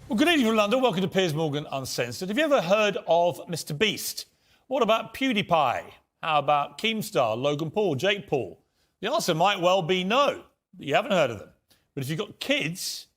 Well, good evening from London. Welcome to Piers Morgan Uncensored. Have you ever heard of Mr. Beast? What about PewDiePie? How about Keemstar, Logan Paul, Jake Paul? The answer might well be no. You haven't heard of them. But if you've got kids,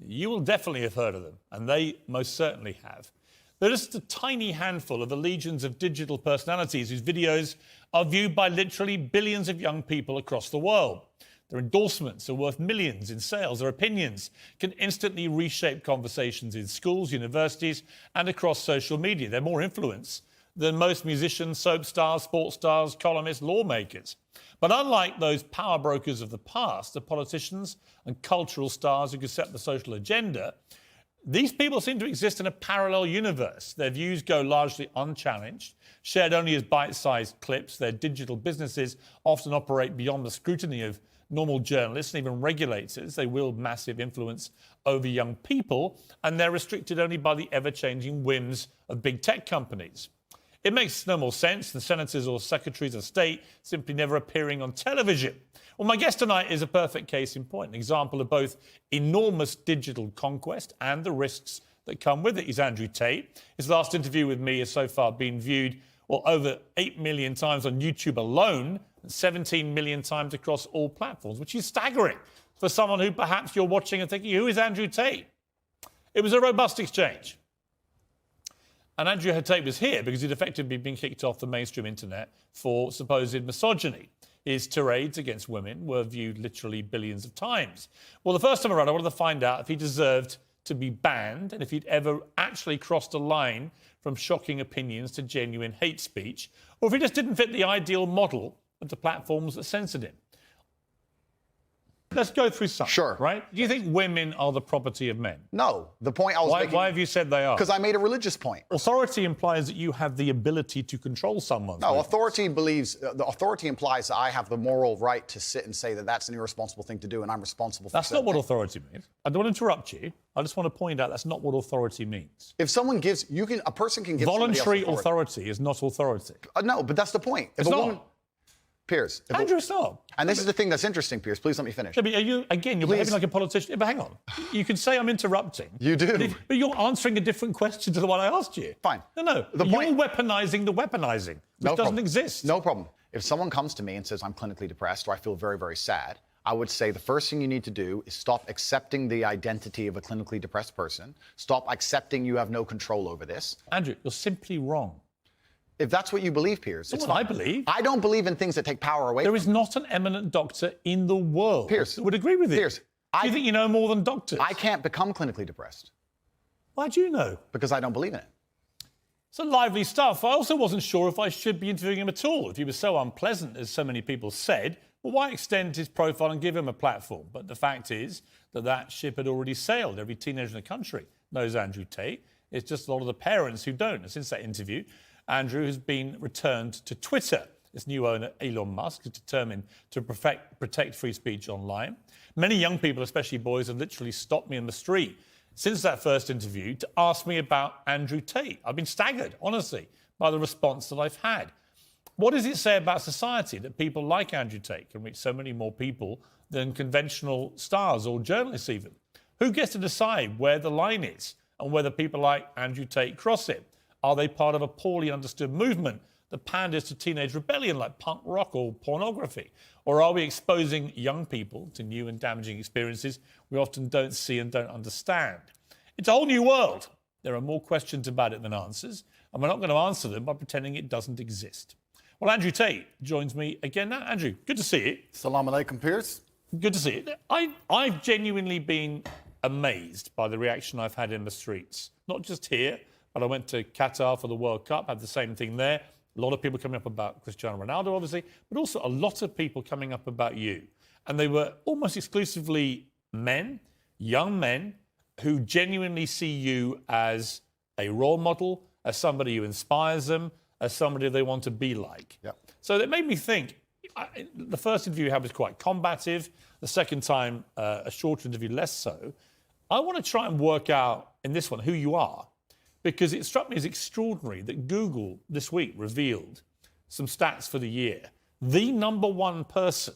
you will definitely have heard of them. And they most certainly have. They're just a tiny handful of the legions of digital personalities whose videos are viewed by literally billions of young people across the world. Their endorsements are worth millions in sales. Their opinions can instantly reshape conversations in schools, universities, and across social media. They're more influence than most musicians, soap stars, sports stars, columnists, lawmakers. But unlike those power brokers of the past, the politicians and cultural stars who could set the social agenda, these people seem to exist in a parallel universe. Their views go largely unchallenged, shared only as bite-sized clips. Their digital businesses often operate beyond the scrutiny of normal journalists and even regulators. They wield massive influence over young people, and they're restricted only by the ever-changing whims of big tech companies. It makes no more sense than senators or secretaries of state simply never appearing on television. Well, my guest tonight is a perfect case in point, an example of both enormous digital conquest and the risks that come with it. He's Andrew Tate. His last interview with me has so far been viewed, well, over 8 million times on YouTube alone, and 17 million times across all platforms, which is staggering for someone who perhaps you're watching and thinking, who is Andrew Tate? It was a robust exchange. And Andrew Tate was here because he'd effectively been kicked off the mainstream internet for supposed misogyny. His tirades against women were viewed literally billions of times. Well, the first time around, I wanted to find out if he deserved to be banned and if he'd ever actually crossed a line from shocking opinions to genuine hate speech, or if he just didn't fit the ideal model of the platforms that censored him. Let's go through some. Sure. Right? Do you think women are the property of men? No. The point I was making... Why have you said they are? Because I made a religious point. Authority implies that you have the ability to control someone. No, authority implies that I have the moral right to sit and say that that's an irresponsible thing to do and I'm responsible for That's not what authority means. I don't want to interrupt you. I just want to point out that's not what authority means. If someone gives... a person can give voluntary authority is not authority. No, but that's the point. It's not. Piers. Andrew, it's not. And this is the thing that's interesting, Piers. Please let me finish. Yeah, but you're behaving like a politician. But hang on. You can say I'm interrupting. You do. But you're answering a different question to the one I asked you. Fine. No. You're weaponising the weaponising, which doesn't exist. No problem. If someone comes to me and says I'm clinically depressed or I feel very, very sad, I would say the first thing you need to do is stop accepting the identity of a clinically depressed person. Stop accepting you have no control over this. Andrew, you're simply wrong. If that's what you believe, Piers. That's what I believe. I don't believe in things that take power away. There is not an eminent doctor in the world Piers, that would agree with you. Piers, do you think you know more than doctors? I can't become clinically depressed. Why do you know? Because I don't believe in it. It's lively stuff. I also wasn't sure if I should be interviewing him at all. If he was so unpleasant, as so many people said, well, why extend his profile and give him a platform? But the fact is that ship had already sailed. Every teenager in the country knows Andrew Tate. It's just a lot of the parents who don't. And since that interview, Andrew has been returned to Twitter. Its new owner, Elon Musk, is determined to protect free speech online. Many young people, especially boys, have literally stopped me in the street since that first interview to ask me about Andrew Tate. I've been staggered, honestly, by the response that I've had. What does it say about society that people like Andrew Tate can reach so many more people than conventional stars or journalists even? Who gets to decide where the line is and whether people like Andrew Tate cross it? Are they part of a poorly understood movement that panders to teenage rebellion like punk rock or pornography? Or are we exposing young people to new and damaging experiences we often don't see and don't understand? It's a whole new world. There are more questions about it than answers, and we're not going to answer them by pretending it doesn't exist. Well, Andrew Tate joins me again now. Andrew, good to see you. Salam alaikum, Piers. Good to see you. I've genuinely been amazed by the reaction I've had in the streets, not just here, but I went to Qatar for the World Cup, had the same thing there. A lot of people coming up about Cristiano Ronaldo, obviously, but also a lot of people coming up about you. And they were almost exclusively men, young men, who genuinely see you as a role model, as somebody who inspires them, as somebody they want to be like. Yep. So that made me think, the first interview you had was quite combative. The second time, a shorter interview, less so. I want to try and work out, in this one, who you are. Because it struck me as extraordinary that Google this week revealed some stats for the year. The #1 person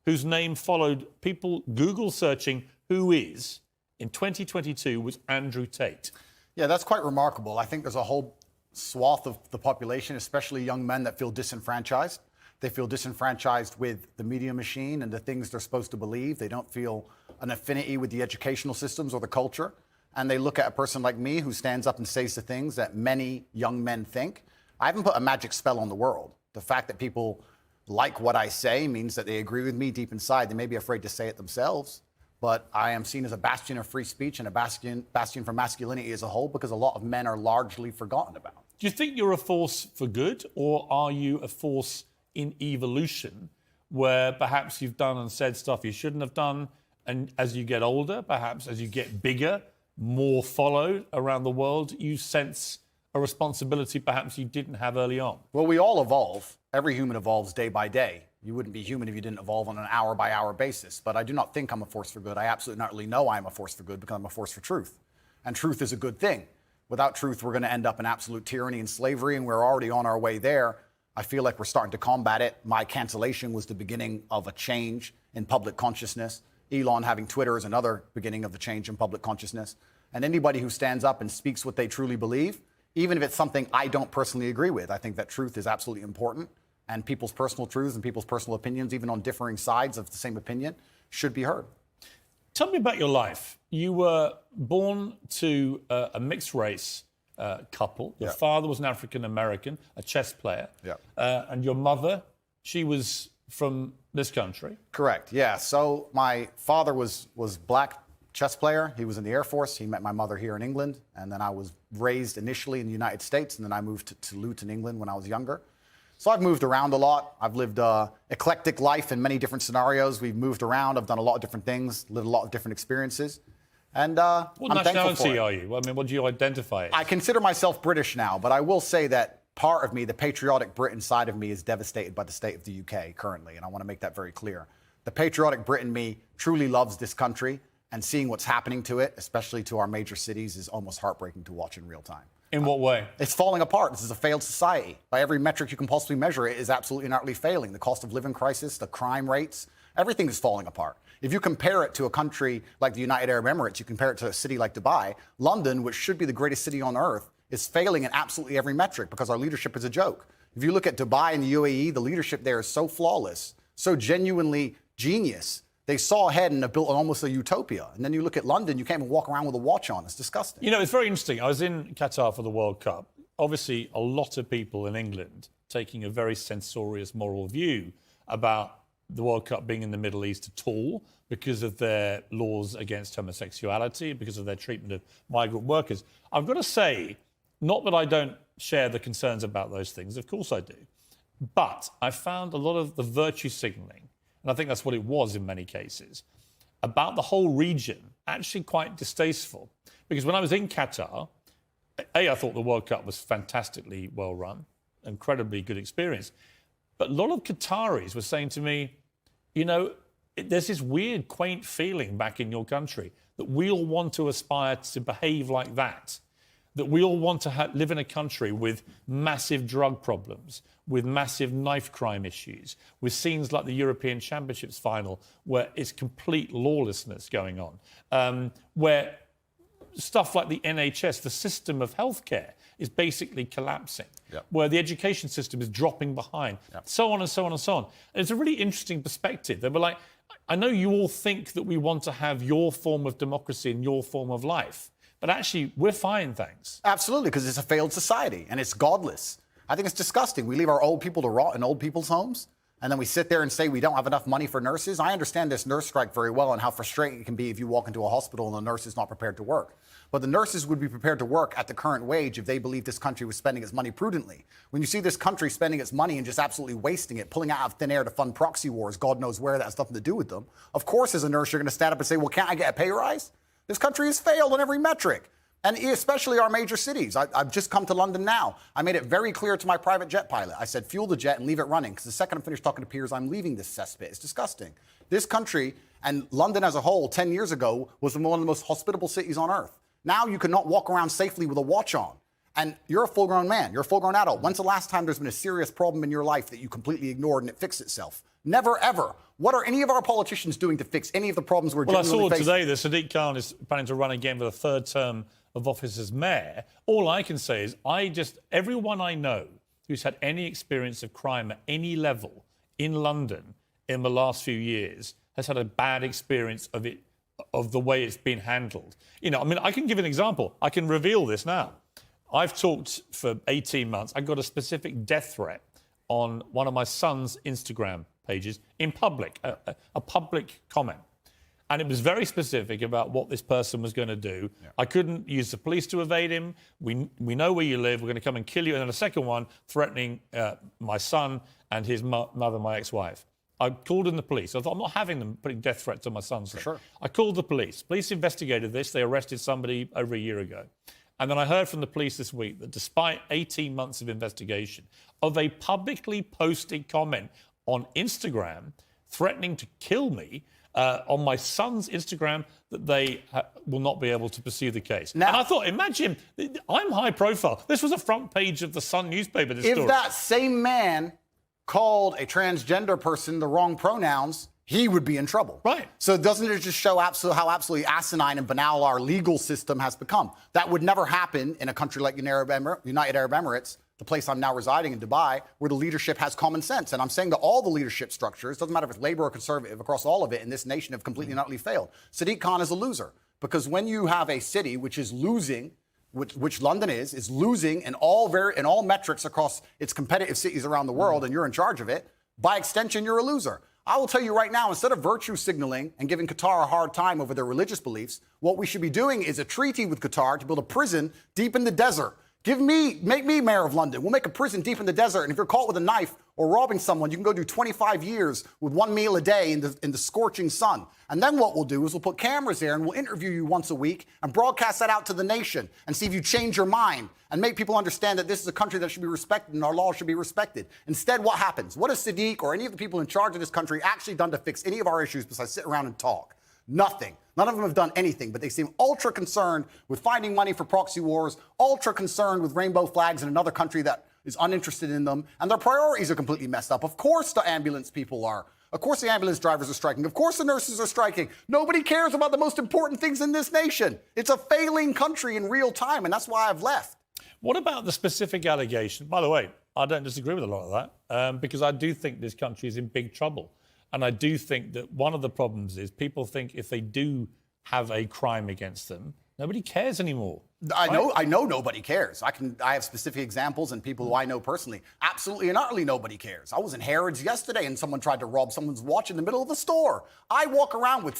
whose name followed people Google searching who is in 2022 was Andrew Tate. Yeah, that's quite remarkable. I think there's a whole swath of the population, especially young men, that feel disenfranchised. They feel disenfranchised with the media machine and the things they're supposed to believe. They don't feel an affinity with the educational systems or the culture. And they look at a person like me who stands up and says the things that many young men think. I haven't put a magic spell on the world. The fact that people like what I say means that they agree with me deep inside. They may be afraid to say it themselves, but I am seen as a bastion of free speech and a bastion for masculinity as a whole, because a lot of men are largely forgotten about. Do you think you're a force for good, or are you a force in evolution where perhaps you've done and said stuff you shouldn't have done, and as you get older, perhaps as you get bigger, more followed around the world, you sense a responsibility perhaps you didn't have early on? Well, we all evolve. Every human evolves day by day. You wouldn't be human if you didn't evolve on an hour-by-hour basis. But I do not think I'm a force for good. I absolutely not really know I'm a force for good, because I'm a force for truth. And truth is a good thing. Without truth, we're going to end up in absolute tyranny and slavery, and we're already on our way there. I feel like we're starting to combat it. My cancellation was the beginning of a change in public consciousness. Elon having Twitter is another beginning of the change in public consciousness. And anybody who stands up and speaks what they truly believe, even if it's something I don't personally agree with, I think that truth is absolutely important. And people's personal truths and people's personal opinions, even on differing sides of the same opinion, should be heard. Tell me about your life. You were born to a mixed race couple. Your father was an African-American, a chess player. And your mother, she was from this country. Correct, yeah. So my father was black chess player. He was in the Air Force. He met my mother here in England. And then I was raised initially in the United States. And then I moved to Luton, England when I was younger. So I've moved around a lot. I've lived an eclectic life in many different scenarios. We've moved around. I've done a lot of different things, lived a lot of different experiences. And what I'm thankful for nationality it. are you? I mean, what do you identify as? I consider myself British now, but I will say that part of me, the patriotic Brit inside of me, is devastated by the state of the UK currently, and I want to make that very clear. The patriotic Brit in me truly loves this country, and seeing what's happening to it, especially to our major cities, is almost heartbreaking to watch in real time. In what way? It's falling apart. This is a failed society. By every metric you can possibly measure, it is absolutely and utterly failing. The cost of living crisis, the crime rates, everything is falling apart. If you compare it to a country like the United Arab Emirates, you compare it to a city like Dubai, London, which should be the greatest city on earth, is failing in absolutely every metric because our leadership is a joke. If you look at Dubai and the UAE, the leadership there is so flawless, so genuinely genius. They saw ahead and have built almost a utopia. And then you look at London, you can't even walk around with a watch on. It's disgusting. You know, it's very interesting. I was in Qatar for the World Cup. Obviously, a lot of people in England taking a very censorious moral view about the World Cup being in the Middle East at all because of their laws against homosexuality, because of their treatment of migrant workers. I've got to say, not that I don't share the concerns about those things, of course I do, but I found a lot of the virtue signalling, and I think that's what it was in many cases, about the whole region actually quite distasteful. Because when I was in Qatar, I thought the World Cup was fantastically well run, incredibly good experience. But a lot of Qataris were saying to me, you know, there's this weird, quaint feeling back in your country that we all want to aspire to behave like that we all want to live in a country with massive drug problems, with massive knife crime issues, with scenes like the European Championships final where it's complete lawlessness going on, where stuff like the NHS, the system of healthcare, is basically collapsing, where the education system is dropping behind, so on and so on and so on. And it's a really interesting perspective. They were like, I know you all think that we want to have your form of democracy and your form of life, but actually, we're fine, thanks. Absolutely, because it's a failed society and it's godless. I think it's disgusting. We leave our old people to rot in old people's homes, and then we sit there and say we don't have enough money for nurses. I understand this nurse strike very well and how frustrating it can be if you walk into a hospital and the nurse is not prepared to work. But the nurses would be prepared to work at the current wage if they believed this country was spending its money prudently. When you see this country spending its money and just absolutely wasting it, pulling out of thin air to fund proxy wars, God knows where, that has nothing to do with them. Of course, as a nurse, you're going to stand up and say, well, can't I get a pay rise? This country has failed on every metric, and especially our major cities. I've just come to London now. I made it very clear to my private jet pilot. I said, fuel the jet and leave it running, because the second I'm finished talking to peers, I'm leaving this cesspit. It's disgusting. This country, and London as a whole, 10 years ago, was one of the most hospitable cities on earth. Now you cannot walk around safely with a watch on. And you're a full-grown man. You're a full-grown adult. When's the last time there's been a serious problem in your life that you completely ignored and it fixed itself? Never, ever. What are any of our politicians doing to fix any of the problems we're Well, I genuinely saw facing? today that Sadiq Khan is planning to run again for the third term of office as mayor. All I can say is everyone I know who's had any experience of crime at any level in London in the last few years has had a bad experience of the way it's been handled. You know, I mean, I can give an example. I can reveal this now. I've talked for 18 months. I got a specific death threat on one of my son's Instagram pages in public, a public comment. And it was very specific about what this person was going to do. Yeah. I couldn't use the police to evade him. We know where you live. We're going to come and kill you. And then a second one threatening my son and his mother, my ex-wife. I called in the police. I thought, I'm not having them putting death threats on my son's thing. Sure. I called the police. Police investigated this. They arrested somebody over a year ago. And then I heard from the police this week that despite 18 months of investigation, of a publicly posted comment on Instagram threatening to kill me, on my son's Instagram, that they will not be able to pursue the case. Now, and I thought, imagine, I'm high profile. This was a front page of the Sun newspaper, this story. If that same man called a transgender person the wrong pronouns, he would be in trouble. Right. So doesn't it just show how absolutely asinine and banal our legal system has become? That would never happen in a country like United Arab Emirates, the place I'm now residing in, Dubai, where the leadership has common sense. And I'm saying that all the leadership structures, doesn't matter if it's Labour or Conservative, across all of it in this nation have completely and utterly failed. Sadiq Khan is a loser because when you have a city which is losing, which London is losing in all metrics across its competitive cities around the world, and you're in charge of it, by extension, you're a loser. I will tell you right now, instead of virtue signaling and giving Qatar a hard time over their religious beliefs, what we should be doing is a treaty with Qatar to build a prison deep in the desert. Make me mayor of London. We'll make a prison deep in the desert. And if you're caught with a knife or robbing someone, you can go do 25 years with one meal a day in the scorching sun. And then what we'll do is we'll put cameras there and we'll interview you once a week and broadcast that out to the nation and see if you change your mind and make people understand that this is a country that should be respected and our laws should be respected. Instead, what happens? What has Sadiq or any of the people in charge of this country actually done to fix any of our issues besides sit around and talk? Nothing. None of them have done anything, but they seem ultra concerned with finding money for proxy wars, ultra concerned with rainbow flags in another country that is uninterested in them, and their priorities are completely messed up. Of course the ambulance people are. Of course the ambulance drivers are striking. Of course the nurses are striking. Nobody cares about the most important things in this nation. It's a failing country in real time, and that's why I've left. What about the specific allegation? By the way, I don't disagree with a lot of that because I do think this country is in big trouble. And I do think that one of the problems is people think if they do have a crime against them, nobody cares anymore. I know nobody cares. I have specific examples and people who I know personally. Absolutely and utterly nobody cares. I was in Harrods yesterday and someone tried to rob someone's watch in the middle of the store. I walk around with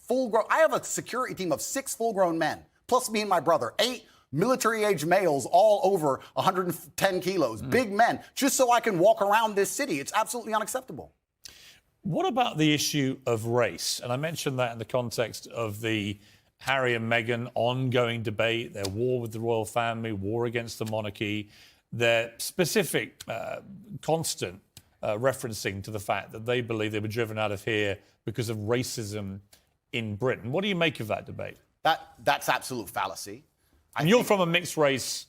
I have a security team of 6 full-grown men, plus me and my brother, 8 military-age males, all over 110 kilos, big men, just so I can walk around this city. It's absolutely unacceptable. What about the issue of race? And I mentioned that in the context of the Harry and Meghan ongoing debate, their war with the royal family, war against the monarchy, their specific, constant referencing to the fact that they believe they were driven out of here because of racism in Britain. What do you make of that debate? That's absolute fallacy. And you're from a mixed race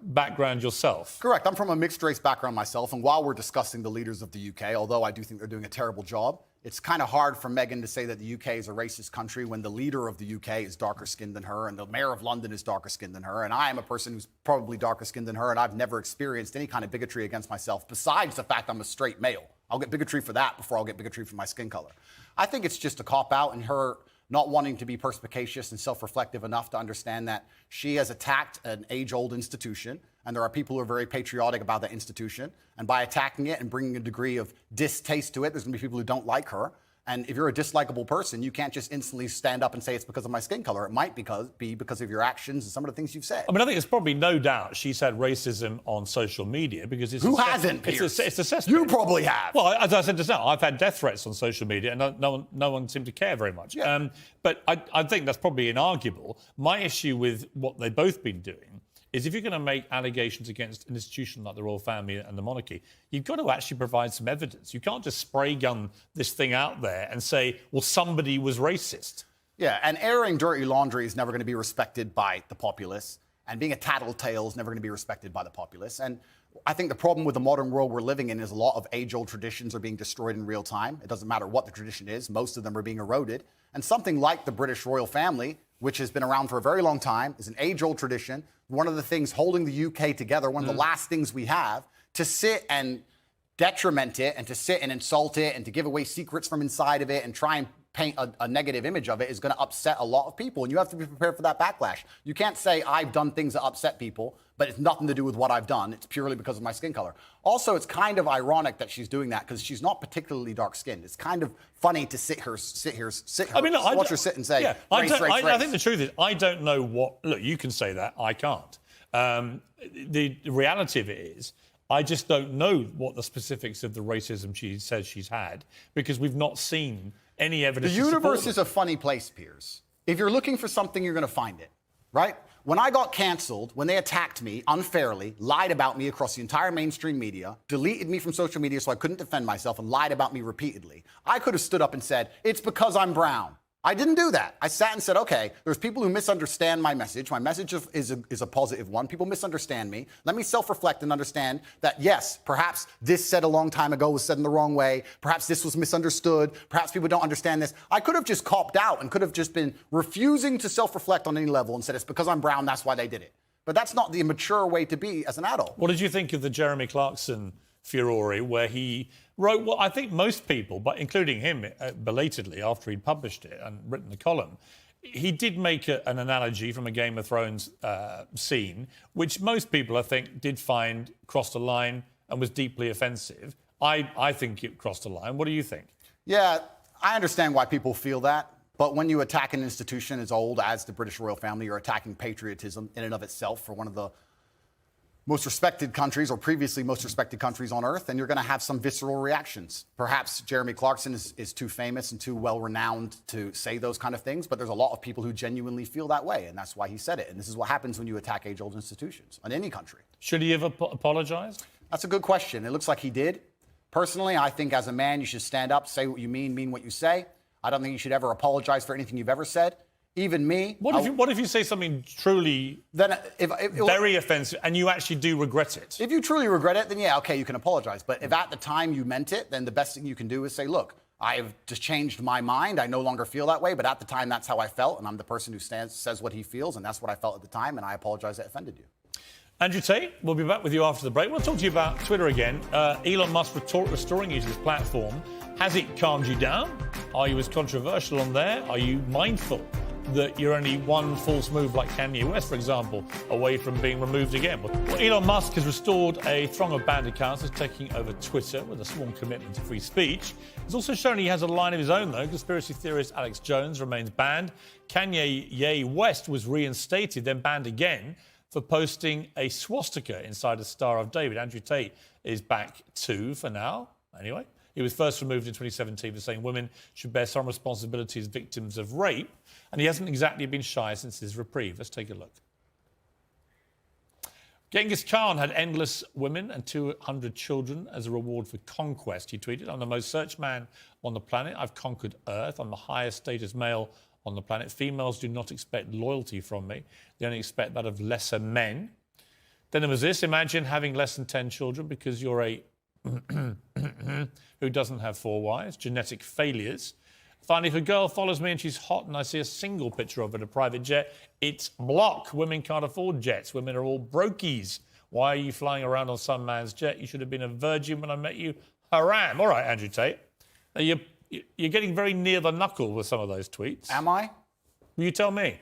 background yourself. Correct. I'm from a mixed race background myself. And while we're discussing the leaders of the UK, although I do think they're doing a terrible job, it's kind of hard for Meghan to say that the UK is a racist country when the leader of the UK is darker skinned than her and the mayor of London is darker skinned than her. And I am a person who's probably darker skinned than her. And I've never experienced any kind of bigotry against myself besides the fact I'm a straight male. I'll get bigotry for that before I'll get bigotry for my skin color. I think it's just a cop out and her not wanting to be perspicacious and self-reflective enough to understand that she has attacked an age-old institution, and there are people who are very patriotic about that institution, and by attacking it and bringing a degree of distaste to it, there's going to be people who don't like her. And if you're a dislikable person, you can't just instantly stand up and say it's because of my skin color. It might be because of your actions and some of the things you've said. I mean, I think it's probably no doubt she's had racism on social media because it's... Who hasn't, Piers? It's a cesspit. You probably have. Well, as I said just now, I've had death threats on social media and no one seemed to care very much. Yeah. But I think that's probably inarguable. My issue with what they've both been doing is if you're going to make allegations against an institution like the royal family and the monarchy, you've got to actually provide some evidence. You can't just spray gun this thing out there and say, well, somebody was racist. Yeah, and airing dirty laundry is never going to be respected by the populace. And being a tattletale is never going to be respected by the populace. And I think the problem with the modern world we're living in is a lot of age-old traditions are being destroyed in real time. It doesn't matter what the tradition is. Most of them are being eroded. And something like the British royal family, which has been around for a very long time, is an age-old tradition. One of the things holding the UK together, one of the last things we have, to sit and detriment it and to sit and insult it and to give away secrets from inside of it and try and paint a negative image of it is going to upset a lot of people. And you have to be prepared for that backlash. You can't say I've done things that upset people, but it's nothing to do with what I've done. It's purely because of my skin color. Also, it's kind of ironic that she's doing that because she's not particularly dark-skinned. It's kind of funny to watch her sit and say, race. I think the truth is, I don't know what... Look, you can say that. I can't. The reality of it is, I just don't know what the specifics of the racism she says she's had because we've not seen any evidence. The universe is a funny place, Piers. If you're looking for something, you're going to find it, right? When I got canceled, when they attacked me unfairly, lied about me across the entire mainstream media, deleted me from social media so I couldn't defend myself, and lied about me repeatedly, I could have stood up and said, it's because I'm brown. I didn't do that. I sat and said, okay, there's people who misunderstand my message. My message is a positive one. People misunderstand me. Let me self-reflect and understand that, yes, perhaps this said a long time ago was said in the wrong way. Perhaps this was misunderstood. Perhaps people don't understand this. I could have just copped out and could have just been refusing to self-reflect on any level and said, it's because I'm brown, that's why they did it. But that's not the mature way to be as an adult. What did you think of the Jeremy Clarkson furore where he wrote what I think most people, but including him belatedly after he'd published it and written the column, he did make an analogy from a Game of Thrones scene, which most people, I think, did find crossed a line and was deeply offensive. I think it crossed a line. What do you think? Yeah, I understand why people feel that. But when you attack an institution as old as the British royal family, you're attacking patriotism in and of itself for one of the most respected countries or previously most respected countries on earth, and you're going to have some visceral reactions. Perhaps Jeremy Clarkson is too famous and too well-renowned to say those kind of things, but there's a lot of people who genuinely feel that way, and that's why he said it. And this is what happens when you attack age-old institutions in any country. Should he have apologized? That's a good question. It looks like he did. Personally, I think as a man, you should stand up, say what you mean what you say. I don't think you should ever apologize for anything you've ever said. Even me. What if you say something truly very offensive and you actually do regret it? If you truly regret it, then yeah, okay, you can apologize. But if at the time you meant it, then the best thing you can do is say, look, I've just changed my mind. I no longer feel that way. But at the time, that's how I felt. And I'm the person who says what he feels. And that's what I felt at the time. And I apologize that offended you. Andrew Tate, we'll be back with you after the break. We'll talk to you about Twitter again. Elon Musk restoring you to his platform. Has it calmed you down? Are you as controversial on there? Are you mindful that you're only one false move like Kanye West, for example, away from being removed again? Well, Elon Musk has restored a throng of banned accounts that's taking over Twitter with a sworn commitment to free speech. He's also shown he has a line of his own, though. Conspiracy theorist Alex Jones remains banned. Kanye West was reinstated, then banned again for posting a swastika inside a Star of David. Andrew Tate is back too, for now, anyway. He was first removed in 2017 for saying women should bear some responsibility as victims of rape, and he hasn't exactly been shy since his reprieve. Let's take a look. Genghis Khan had endless women and 200 children as a reward for conquest, he tweeted. I'm the most searched man on the planet. I've conquered Earth. I'm the highest status male on the planet. Females do not expect loyalty from me. They only expect that of lesser men. Then there was this. Imagine having less than 10 children because you're a who doesn't have 4 wives, genetic failures. Finally, if a girl follows me and she's hot and I see a single picture of her in a private jet, it's block. Women can't afford jets. Women are all brokies. Why are you flying around on some man's jet? You should have been a virgin when I met you. Haram. All right, Andrew Tate. Now, you're getting very near the knuckle with some of those tweets. Am I? Will you tell me?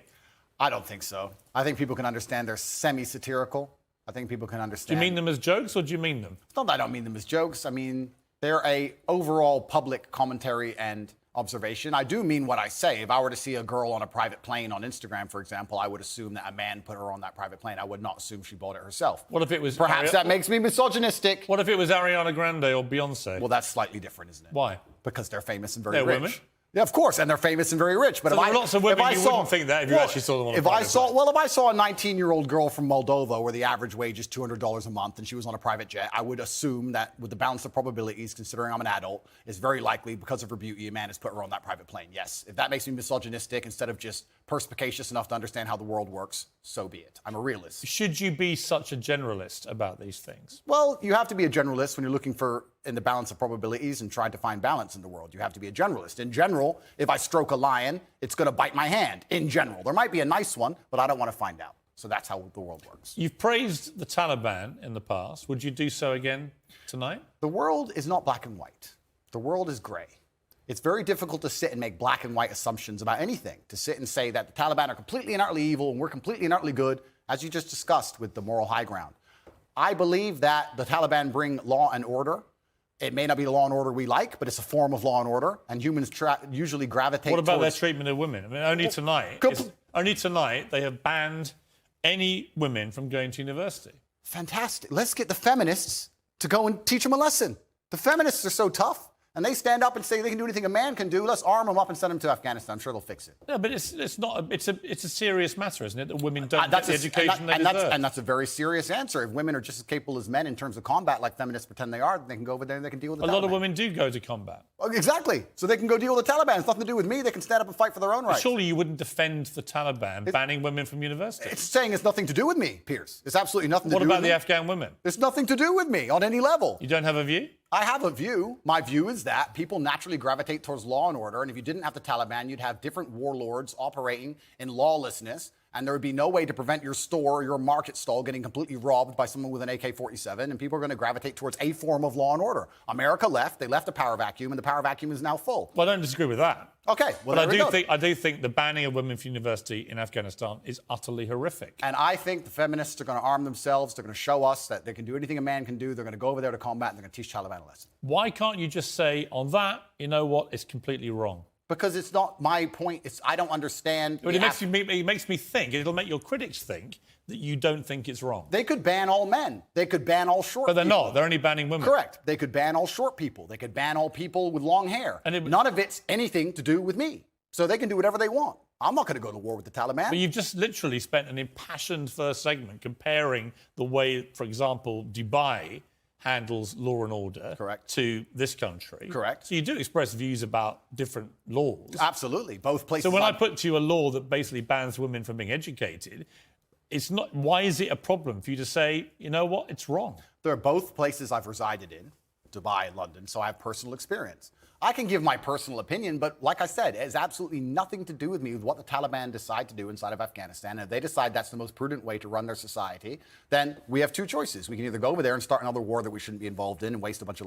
I don't think so. I think people can understand they're semi-satirical. I think people can understand. Do you mean them as jokes or do you mean them? It's not that I don't mean them as jokes. I mean, they're a overall public commentary and observation. I do mean what I say. If I were to see a girl on a private plane on Instagram, for example, I would assume that a man put her on that private plane. I would not assume she bought it herself. What if it was... Perhaps that makes me misogynistic. What if it was Ariana Grande or Beyonce? Well, that's slightly different, isn't it? Why? Because they're famous and very rich. Women? Yeah, of course, and they're famous and very rich. But so there are lots of women you wouldn't think that if you actually saw them on a private plane. Well, if I saw a 19-year-old girl from Moldova where the average wage is $200 a month and she was on a private jet, I would assume that with the balance of probabilities, considering I'm an adult, it's very likely because of her beauty, a man has put her on that private plane. Yes. If that makes me misogynistic instead of just perspicacious enough to understand how the world works, so be it. I'm a realist. Should you be such a generalist about these things? Well, you have to be a generalist when you're looking for in the balance of probabilities and trying to find balance in the world. You have to be a generalist. In general, if I stroke a lion, it's going to bite my hand. In general, there might be a nice one, but I don't want to find out. So that's how the world works. You've praised the Taliban in the past. Would you do so again tonight? The world is not black and white. The world is gray. It's very difficult to sit and make black and white assumptions about anything, to sit and say that the Taliban are completely and utterly evil and we're completely and utterly good, as you just discussed with the moral high ground. I believe that the Taliban bring law and order. It may not be the law and order we like, but it's a form of law and order, and humans usually gravitate What about towards... their treatment of women? I mean, only tonight they have banned any women from going to university. Fantastic. Let's get the feminists to go and teach them a lesson. The feminists are so tough. And they stand up and say they can do anything a man can do. Let's arm them up and send them to Afghanistan. I'm sure they'll fix it. No, but it's not. It's a serious matter, isn't it? That women don't get the education they deserve. And that's a very serious answer. If women are just as capable as men in terms of combat, like feminists pretend they are, then they can go over there and they can deal with the Taliban. A lot of women do go to combat. Exactly. So they can go deal with the Taliban. It's nothing to do with me. They can stand up and fight for their own rights. Surely you wouldn't defend the Taliban banning women from university. It's saying it's nothing to do with me, Piers. It's absolutely nothing to do with me. What about the Afghan women? It's nothing to do with me on any level. You don't have a view? I have a view. My view is that people naturally gravitate towards law and order, and if you didn't have the Taliban, you'd have different warlords operating in lawlessness, and there would be no way to prevent your store or your market stall getting completely robbed by someone with an AK-47, and people are going to gravitate towards a form of law and order. America left. They left a power vacuum, and the power vacuum is now full. Well, I don't disagree with that. Okay, well, but I do think the banning of women from university in Afghanistan is utterly horrific. And I think the feminists are going to arm themselves. They're going to show us that they can do anything a man can do. They're going to go over there to combat, and they're going to teach Taliban a lesson. Why can't you just say, on that, you know what, it's completely wrong? Because it's not my point. I don't understand. But it makes me think, it'll make your critics think that you don't think it's wrong. They could ban all men. They could ban all short people. But they're not. They're only banning women. Correct. They could ban all short people. They could ban all people with long hair. And none of it's anything to do with me. So they can do whatever they want. I'm not going to go to war with the Taliban. But you've just literally spent an impassioned first segment comparing the way, for example, Dubai handles law and order to this country. Correct. So you do express views about different laws. Absolutely. Both places. So when I put to you a law that basically bans women from being educated, it's not. Why is it a problem for you to say, you know what, it's wrong? They're both places I've resided in, Dubai and London, so I have personal experience. I can give my personal opinion, but like I said, it has absolutely nothing to do with me with what the Taliban decide to do inside of Afghanistan. And if they decide that's the most prudent way to run their society, then we have two choices. We can either go over there and start another war that we shouldn't be involved in and waste a bunch of lives.